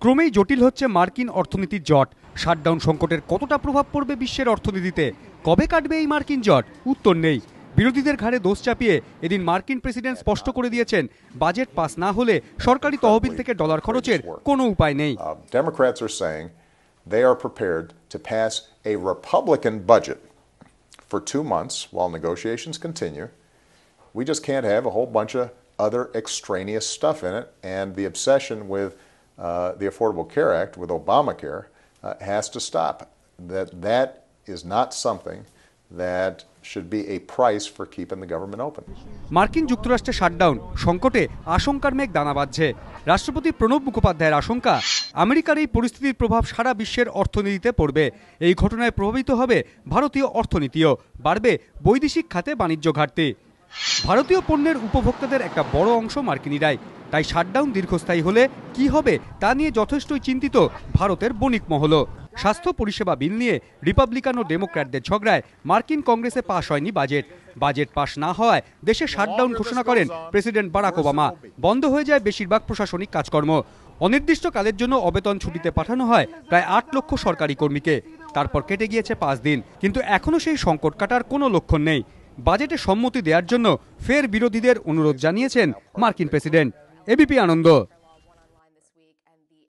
ক্রমেই জটিল হচ্ছে মার্কিন অর্থনীতির জট। শাটডাউন সংকটের কতটা প্রভাব পড়বে বিশ্বের অর্থনীতিতে? কবে কাটবে এই মার্কিন জট? উত্তর নেই। বিরোধীদের ঘাড়ে দোষ চাপিয়ে এদিন মার্কিন প্রেসিডেন্ট স্পষ্ট করে দিয়েছেন, বাজেট পাস না হলে সরকারি তহবিল থেকে ডলার খরচের কোনো উপায় নেই। Democrats are saying they are prepared to pass a Republican budget for 2 months while negotiations continue. We just can't have a whole bunch of other extraneous stuff in it, and the obsession with the Affordable Care Act, with Obamacare, has to stop. That is not something that should be a price for keeping the government open. মার্কিন যুক্তরাষ্ট্রে shutdown সংকটে আশঙ্কার মেঘ দানা বাঁধছে। রাষ্ট্রপতি প্রণব মুখোপাধ্যায়ের আশঙ্কা, আমেরিকার এই পরিস্থিতির প্রভাব সারা বিশ্বের অর্থনীতিতে পড়বে। এই ঘটনায় প্রভাবিত হবে ভারতীয় অর্থনীতিও, বাড়বে বৈদেশিক খাতে বাণিজ্য ঘাটতি। ভারতীয় পণ্যের উপভোক্তাদের একটা বড় অংশ মার্কিনিরাই। তাই শাটডাউন দীর্ঘস্থায়ী হলে কি হবে তা নিয়ে যথেষ্টই চিন্তিত ভারতের বণিক মহলও। স্বাস্থ্য পরিষেবা বিল নিয়ে রিপাবলিকান ও ডেমোক্র্যাটদের ঝগড়ায় মার্কিন কংগ্রেসে পাশ হয়নি বাজেট। বাজেট পাশ না হওয়ায় দেশে শাটডাউন ঘোষণা করেন প্রেসিডেন্ট বারাক ওবামা। বন্ধ হয়ে যায় বেশিরভাগ প্রশাসনিক কাজকর্ম। অনির্দিষ্টকালের জন্য অবেতন ছুটিতে পাঠানো হয় প্রায় 8 লক্ষ সরকারি কর্মীকে। তারপর কেটে গিয়েছে 5 দিন, কিন্তু এখনো সেই সংকট কাটার কোনো লক্ষণ নেই। বাজেটে সম্মতি দেওয়ার জন্য ফের বিরোধীদের অনুরোধ জানিয়েছেন মার্কিন প্রেসিডেন্ট। এবিপি আনন্দ।